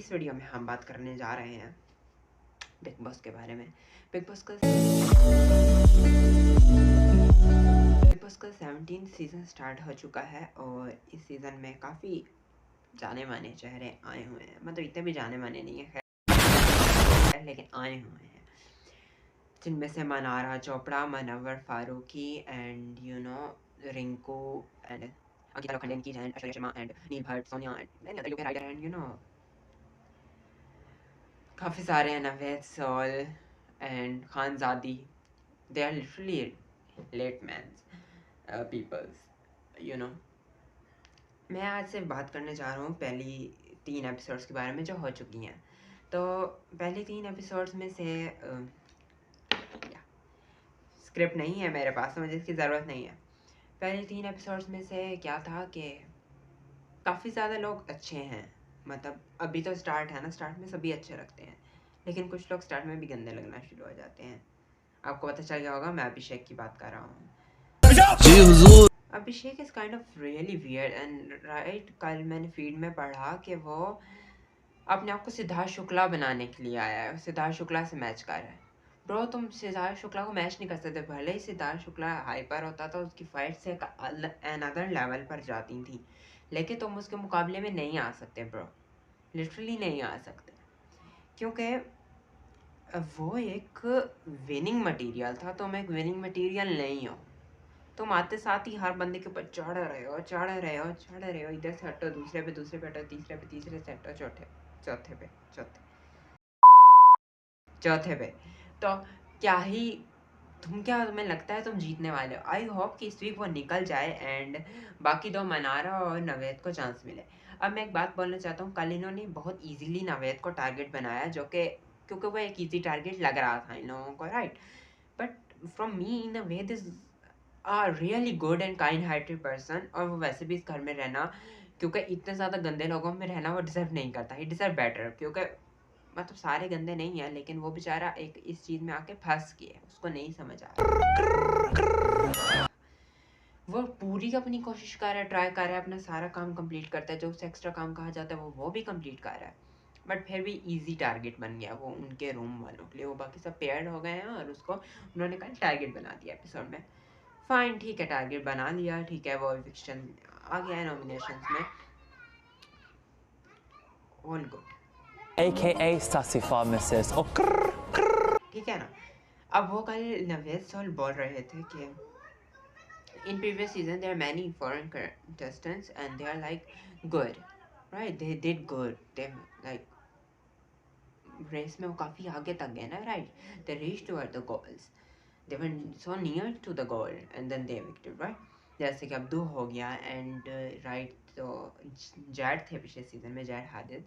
इस वीडियो में हम बात करने जा रहे हैं बिग बॉस के बारे में। बिग बॉस का 17th सीज़न स्टार्ट हो चुका है और इस सीज़न में काफ़ी जाने माने चेहरे आए हुए हैं। मतलब इतने भी जाने माने नहीं है खैर, लेकिन आए हुए हैं, जिनमें से मनारा चोपड़ा, मनव्वर फारूकी एंड रिंकू एंड अंकिता लोखंडे की and Aishwarya Sharma and Neil Bhatt, Sonia and UK rider and काफ़ी सारे हैं, Naved Sole and Khanzaadi. They are literally let man's peoples मैं आज से बात करने जा रहा हूँ पहली 3 एपिसोड्स के बारे में जो हो चुकी हैं। तो पहले 3 एपिसोड्स में से स्क्रिप्ट नहीं है मेरे पास, तो मुझे इसकी ज़रूरत नहीं है। पहले 3 एपिसोड्स में से क्या था कि काफ़ी ज़्यादा लोग अच्छे हैं। मतलब अभी तो स्टार्ट है ना, स्टार्ट में सभी अच्छे लगते हैं, लेकिन कुछ लोग स्टार्ट में भी गंदे लगना शुरू हो जाते हैं। आपको पता चल गया होगा, मैं अभिषेक की बात कर रहा हूँ। Abhishek is kind of really weird and right. कल मैंने फीड में पढ़ा कि वो अपने आप को सिद्धार्थ शुक्ला बनाने के लिए आया है, सिद्धार्थ शुक्ला से मैच कर रहा है। ब्रो, तुम सिद्धार्थ शुक्ला को मैच नहीं कर सकते। भले ही सिद्धार्थ शुक्ला हाइपर होता था, उसकी फाइट से अनदर लेवल पर जाती थी, लेकिन तुम उसके मुकाबले में नहीं आ सकते ब्रो, लिटरली नहीं आ सकते, क्योंकि वो एक विनिंग मटेरियल था। तुम एक विनिंग मटेरियल नहीं हो। तुम आते साथ ही हर बंदे के ऊपर चढ़ रहे हो, इधर से हटो, दूसरे पे हटो, तीसरे से हटो, चौथे पे। तो तुम्हें लगता है तुम जीतने वाले हो? आई होप कि इस वीक वो निकल जाए एंड बाकी 2 मनारा और नवेद को चांस मिले। अब मैं एक बात बोलना चाहता हूँ, कल इन्होंने बहुत ईजिली नवेद को टारगेट बनाया, जो कि क्योंकि वो एक ईजी टारगेट लग रहा था इन लोगों को, right. But from me, Naved is a really good and kind hearted person, और वो वैसे भी इस घर में रहना, क्योंकि इतने ज़्यादा गंदे लोगों में रहना वो डिज़र्व नहीं करता। ही डिज़र्व बेटर, क्योंकि मतलब सारे गंदे नहीं है, लेकिन वो बेचारा एक इस चीज़ में आके फंस गया, उसको नहीं समझ आ रहा। वो पूरी अपनी कोशिश कर रहा है, ट्राई कर रहा है, अपना सारा काम कंप्लीट करता है, जो उससे एक्स्ट्रा काम कहा जाता है वो भी कंप्लीट कर रहा है, बट फिर भी इजी टारगेट बन गया वो उनके रूम वालों के लिए। वो बाकी सब पेयर्ड हो गए हैं और उसको उन्होंने कल टारगेट बना दिया एपिसोड में। फाइन, ठीक है, टारगेट बना लिया, ठीक है, वो एविक्शन आ गया है नॉमिनेशंस में, all good, AKA Sassy Pharmacist. ठीक है ना। अब वो कल नवेद सॉल बोल रहे थे कि in previous season there are many foreign contestants and they are like good, right, they did good, they like race में वो काफ़ी आगे तक गए ना, right, they reached toward the goals, they were so near to the goal and then they evicted, right। जैसे कि Abdu हो गया एंड राइट, तो जैड थे पिछले सीजन में, जैड हादिद,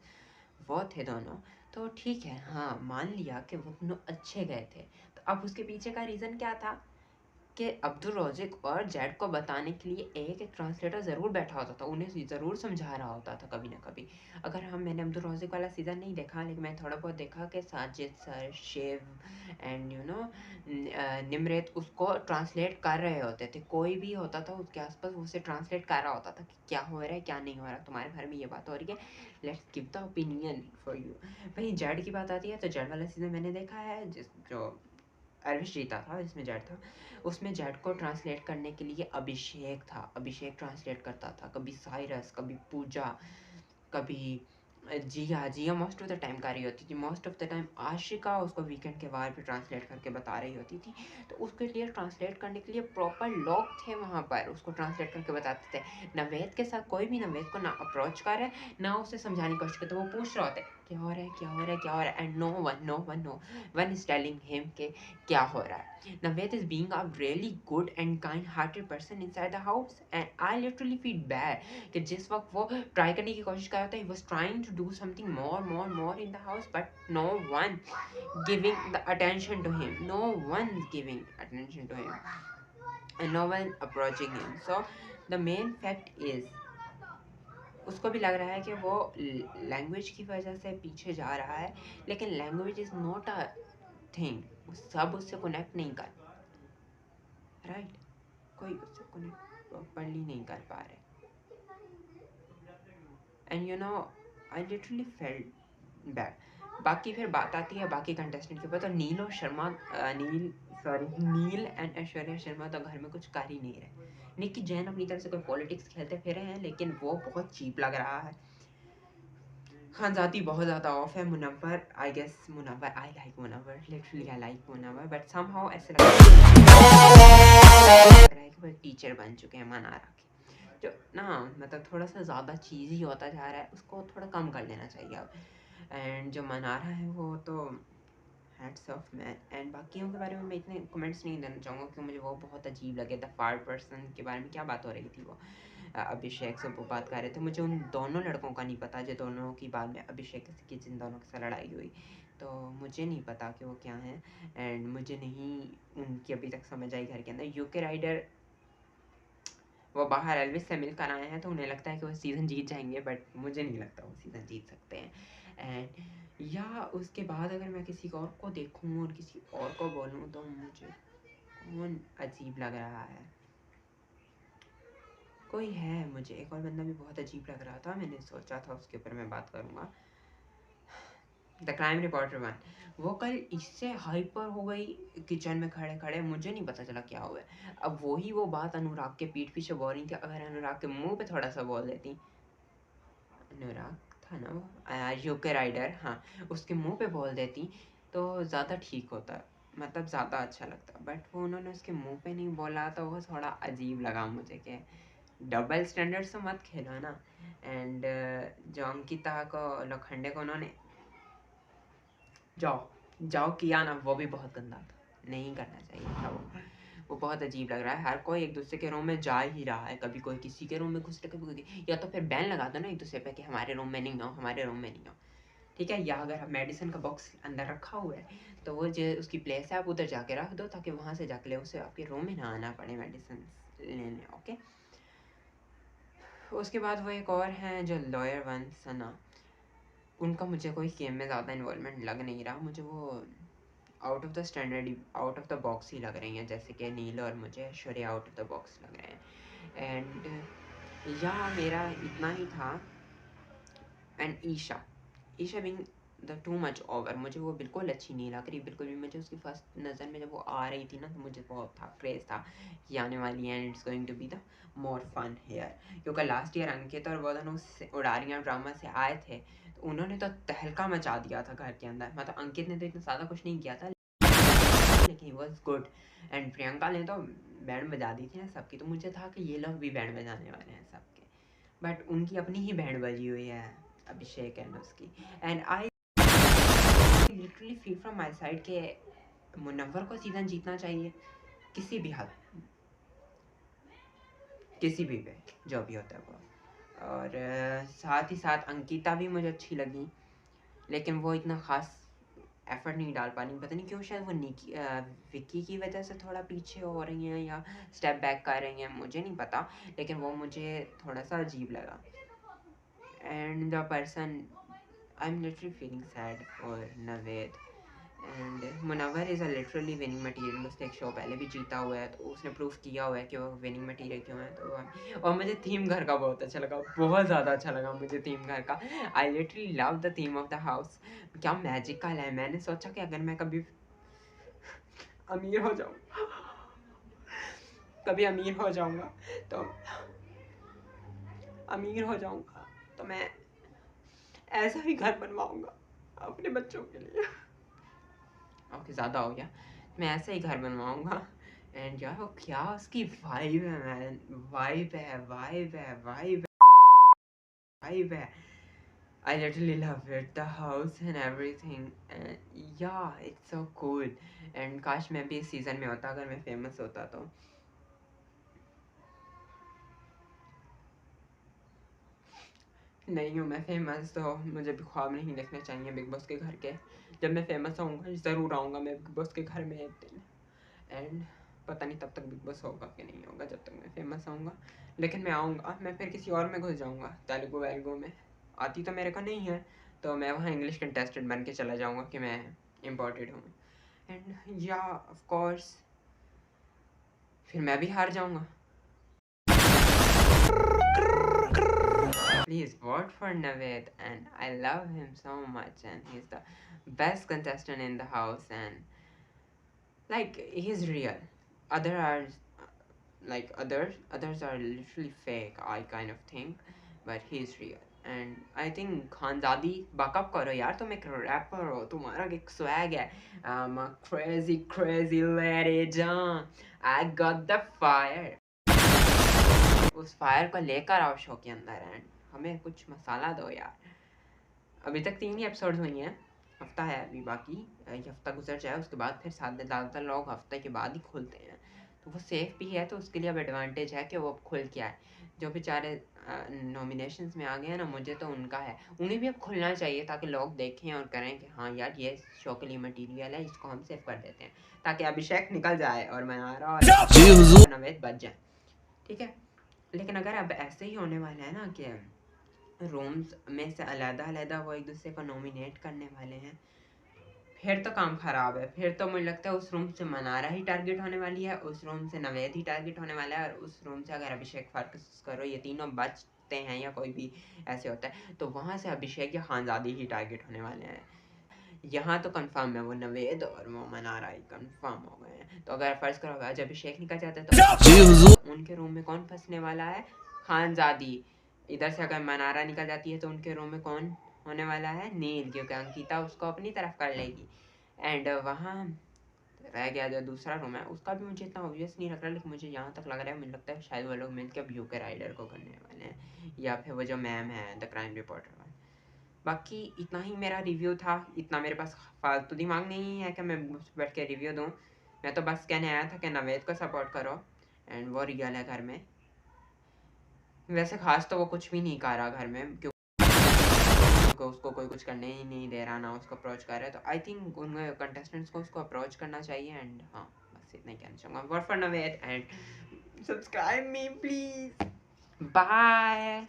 वो थे दोनों। तो ठीक है, हाँ, मान लिया कि वो दोनों अच्छे गए थे। तो अब उसके पीछे का रीज़न क्या था कि अब्दुल रोज़िक और जैड को बताने के लिए एक ट्रांसलेटर ज़रूर बैठा होता था, उन्हें ज़रूर समझा रहा होता था कभी ना कभी। अगर मैंने अब्दुल रोज़िक वाला सीज़न नहीं देखा, लेकिन मैं थोड़ा बहुत देखा कि साजिद सर, शिव एंड निमृत उसको ट्रांसलेट कर रहे होते थे। कोई भी होता था उसके आसपास, वो उसे ट्रांसलेट कर रहा होता था कि क्या हो रहा है, क्या नहीं हो रहा, तुम्हारे घर में ये बात हो रही है, let's give the opinion for you. वहीं जैड की बात आती है, तो जैड वाला सीज़न मैंने देखा है, जो अरविश जीता था, जिसमें जैड था, उसमें जैड को ट्रांसलेट करने के लिए अभिषेक था। अभिषेक ट्रांसलेट करता था, कभी साइरस, कभी पूजा, कभी जिया मोस्ट ऑफ द टाइम कर रही होती थी, most of the time Ashika उसको वीकेंड के बाहर पे ट्रांसलेट करके बता रही होती थी। तो उसके लिए ट्रांसलेट करने के लिए प्रॉपर लोग थे वहाँ पर, उसको ट्रांसलेट करके बताते थे। नवेद के साथ कोई भी नवेद को ना अप्रोच करे, ना उसे समझाने की कोशिश करते, वो पूछ रहे होते क्या हो रहा है, and no one is telling him के क्या हो रहा है। Naved is being a really good and kind-hearted person inside the house, and I literally feel bad कि जिस वक्त वो ट्राई करने की कोशिश कर रहा था, he was trying to do something more in the house, but no one giving the attention to him, no one's giving attention to him, and no one approaching him. So the main fact is उसको भी लग रहा है कि वो language की वजह से पीछे जा रहा है, लेकिन language is not a thing, सब उससे कनेक्ट नहीं कर, राइट, कोई उससे कनेक्ट प्रॉपरली नहीं कर पा रहे। And I literally felt bad. बाकी फिर बात आती है बाकी कंटेस्टेंट के ऊपर, तो नील और शर्मा नील एंड ऐश्वर्या शर्मा तो घर में कुछ कर ही नहीं रहे। निकी जैन अपनी तरफ से कोई पॉलिटिक्स खेलते फिरे हैं, लेकिन वो बहुत चीप लग रहा है। खानजादी बहुत ज़्यादा ऑफ है। Munawar I guess Munawar I like Munawar, literally I like Munawar, but somehow ऐसे लग रहा है कि वो टीचर बन चुके हैं मनारा के, जो ना मतलब थोड़ा सा ज़्यादा चीज़ी होता जा रहा है, उसको थोड़ा कम कर लेना चाहिए अब। एंड जो मनारा है वो तो हैट्स ऑफ मैन। एंड बाकियों के बारे में मैं इतने कमेंट्स नहीं देना चाहूँगा क्योंकि मुझे वो बहुत अजीब लगे। द फार्ड पर्सन के बारे में क्या बात हो रही थी, वो अभिषेक से वो बात कर रहे थे, मुझे उन दोनों लड़कों का नहीं पता जो दोनों की बाद में अभिषेक की जिन दोनों के साथ लड़ाई हुई, तो मुझे नहीं पता कि वो क्या हैं। एंड मुझे नहीं उनकी अभी तक समझ आई घर के अंदर। यूके राइडर वो बाहर एल्विस से मिल कर आए हैं, तो उन्हें लगता है कि वो सीज़न जीत जाएंगे, बट मुझे नहीं लगता वो सीज़न जीत सकते हैं। एंड या उसके बाद अगर मैं किसी और को देखूँ और किसी और को बोलूँ तो मुझे कौन अजीब लग रहा है, कोई है, मुझे एक और बंदा भी बहुत अजीब लग रहा था, मैंने सोचा था उसके ऊपर मैं बात करूँगा। द क्राइम रिपोर्टर 1, वो कल इससे हाइपर हो गई किचन में खड़े खड़े, मुझे नहीं पता चला क्या हुआ है। अब वही वो बात अनुराग के पीठ पीछे बोल रही थी, अगर अनुराग के मुंह पे थोड़ा सा बोल देती, अनुराग था ना वो यूके राइडर, हाँ, उसके मुंह पे बोल देती तो ज़्यादा ठीक होता, मतलब ज़्यादा अच्छा लगता, बट वो उन्होंने उसके मुंह पे नहीं बोला तो वो थोड़ा अजीब लगा मुझे कि डबल स्टैंडर्ड से मत खेलो ना। एंड जो अंकिता को लोखंडे को उन्होंने जाओ जाओ किया ना, वो भी बहुत गंदा था, नहीं करना चाहिए था वो बहुत अजीब लग रहा है। हर कोई एक दूसरे के रूम में जा ही रहा है, कभी कोई किसी के रूम में घुस रहा, कभी कोई, या तो फिर बैन लगा दो ना एक दूसरे पे कि हमारे रूम में नहीं आओ, हमारे रूम में नहीं आओ, ठीक है। या अगर मेडिसिन का बॉक्स अंदर रखा हुआ है तो वो जो उसकी प्लेस है आप उधर जाके रख दो, ताकि वहाँ से जाके ले उसे आपके रूम में ना आना पड़े मेडिसिन लेने, ओके। उसके बाद वो एक और हैं जो लॉयर वन सना, उनका मुझे कोई गेम में ज़्यादा इन्वॉल्वमेंट लग नहीं रहा, मुझे वो out of the standard out of the box ही लग रही हैं, जैसे कि नील और मुझे Aishwarya out of the box लग रहे हैं। एंड या मेरा इतना ही था। And Isha being the too much over, मुझे वो बिल्कुल अच्छी नहीं लग रही, बिल्कुल भी। मुझे उसकी फर्स्ट नज़र में जब वो आ रही थी ना तो मुझे बहुत था क्रेज़ था कि आने वाली है and it's going to be the more fun here, क्योंकि लास्ट ईयर अंकित और वो दोनों उड़ारियाँ ड्रामा से आए थे तो उन्होंने तो तहलका मचा दिया था घर के अंदर। मतलब अंकित ने तो इतना ज़्यादा कुछ नहीं किया था, लेकिन he was good. And Priyanka ने तो बैंड बजा दी थी ना सबकी, तो मुझे था कि ये लोग भी बैंड बजाने वाले हैं सबके, बट उनकी अपनी ही बैंड बजी हुई है अभिषेक एंड उसकी। And I literally feel from my side के मुनव्वर को सीज़न जीतना चाहिए किसी भी हद, किसी भी पे जो भी होता है वो। और साथ ही साथ अंकिता भी मुझे अच्छी लगी, लेकिन वो इतना ख़ास एफर्ट नहीं डाल पा रही, पता नहीं क्यों, शायद वो विक्की की वजह से थोड़ा पीछे हो रही हैं या स्टेप बैक कर रही हैं, मुझे नहीं पता, लेकिन वो मुझे थोड़ा सा अजीब लगा। And the person I am literally feeling sad for Naved. And Munawar is a literally winning material, उसने एक शो पहले भी जीता हुआ है तो उसने प्रूफ किया हुआ है कि वो विनिंग मटीरियल क्यों है। तो और मुझे थीम घर का बहुत अच्छा लगा, बहुत ज़्यादा अच्छा लगा मुझे थीम घर का। I literally love the theme of the house, क्या मैजिकल है। मैंने सोचा कि अगर मैं कभी अमीर हो जाऊँ, कभी अमीर हो जाऊँगा तो अमीर हो जाऊँगा तो मैं ऐसा ही घर बनवाऊँगा अपने बच्चों के लिए। ओके ज़्यादा हो गया, मैं ऐसे ही घर बनवाऊँगा। एंड यार वो क्या उसकी वाइब है मैन, वाइब है वाइब है वाइब वाइब है। I literally love it, the house and everything, and yeah, it's so cool. And काश मैं भी इस सीज़न में होता, अगर मैं फेमस होता तो। नहीं हूँ मैं फेमस, तो मुझे भी ख्वाब नहीं देखने चाहिए बिग बॉस के घर के। जब मैं फेमस होऊंगा ज़रूर आऊँगा मैं बिग बॉस के घर में एक दिन। एंड पता नहीं तब तक बिग बॉस होगा कि नहीं होगा जब तक मैं फेमस आऊँगा, लेकिन मैं आऊँगा। मैं फिर किसी और में घुस जाऊँगा, तेलुगु वेलुगु में। आती तो मेरे को नहीं है, तो मैं वहाँ इंग्लिश कंटेस्टेंट बन के चला जाऊँगा कि मैं इम्पोर्टेड हूँ। एंड या ऑफ कोर्स फिर मैं भी हार जाऊँगा। Please vote for Naveed, and I love him so much, and he's the best contestant in the house, and like he's real. Other are like others are literally fake, I kind of think, but he's real. And I think Khanzaadi backup करो यार, तुम एक wrapper हो, तुम्हारा एक swag है. I'm a crazy crazy lady John, I got the fire. उस fire को लेकर आओ शो के अंदर, एंड हमें कुछ मसाला दो यार. अभी तक 3 ही एपिसोड्स हुई हैं, हफ्ता है अभी बाकी. ये हफ्ता गुजर जाए उसके बाद फिर ज़्यादातर लोग हफ्ते के बाद ही खोलते हैं, तो वो सेफ भी है, तो उसके लिए अब एडवांटेज है कि वो अब खुल के आए. जो बेचारे नॉमिनेशंस में आ गए हैं ना, मुझे तो उनका है, उन्हें भी अब खुलना चाहिए ताकि लोग देखें और करें कि हाँ यार ये शो के लिए मटीरियल है, इसको हम सेव कर देते हैं, ताकि अभिषेक निकल जाए और मनारा और नवेद बच जाए. ठीक है, लेकिन अगर अब ऐसे ही होने वाला है ना कि रूम्स में से अलग-अलग वो एक दूसरे को नॉमिनेट करने वाले हैं, फिर तो काम खराब है. फिर तो मुझे लगता है उस रूम से मनारा ही टारगेट होने वाली है, उस रूम से नवेद ही टारगेट होने वाला है, और उस रूम से अगर अभिषेक फर्क करो ये तीनों बचते हैं या कोई भी ऐसे होता है, तो वहाँ से अभिषेक या खानजादी ही टारगेट होने वाले हैं. यहाँ तो कंफर्म है वो नवेद और वो मनारा ही कंफर्म हो गए हैं. तो अगर फर्ज करो आज अभिषेक निकल जाता है तो उनके रूम में कौन फंसने वाला है? खानजादी. इधर से अगर मनारा निकल जाती है तो उनके रूम में कौन होने वाला है? नील, क्योंकि अंकिता उसको अपनी तरफ कर लेगी. एंड वहाँ रह गया जो दूसरा रूम है, उसका भी मुझे इतना ऑब्वियस नहीं लग रहा, लेकिन मुझे यहाँ तक लग रहा है, मुझे लगता है शायद वो लोग मिलकर व्यू के राइडर को करने वाले हैं, या फिर वो जो मैम है द क्राइम रिपोर्टर वाले. बाकी इतना ही मेरा रिव्यू था. इतना मेरे पास फालतू दिमाग नहीं है कि मैं बैठ के रिव्यू दूँ. मैं तो बस कहने आया था कि नवेद को सपोर्ट करो, एंड वो रियल है घर में. वैसे खास तो वो कुछ भी नहीं कर रहा घर में, क्योंकि उसको कोई कुछ करने ही नहीं दे रहा, ना उसको अप्रोच कर रहा है. तो आई थिंक उन कंटेस्टेंट्स को उसको अप्रोच करना चाहिए. एंड हाँ, बस इतना ही कहना चाहूँगा. Work for Naved and subscribe me please. Bye.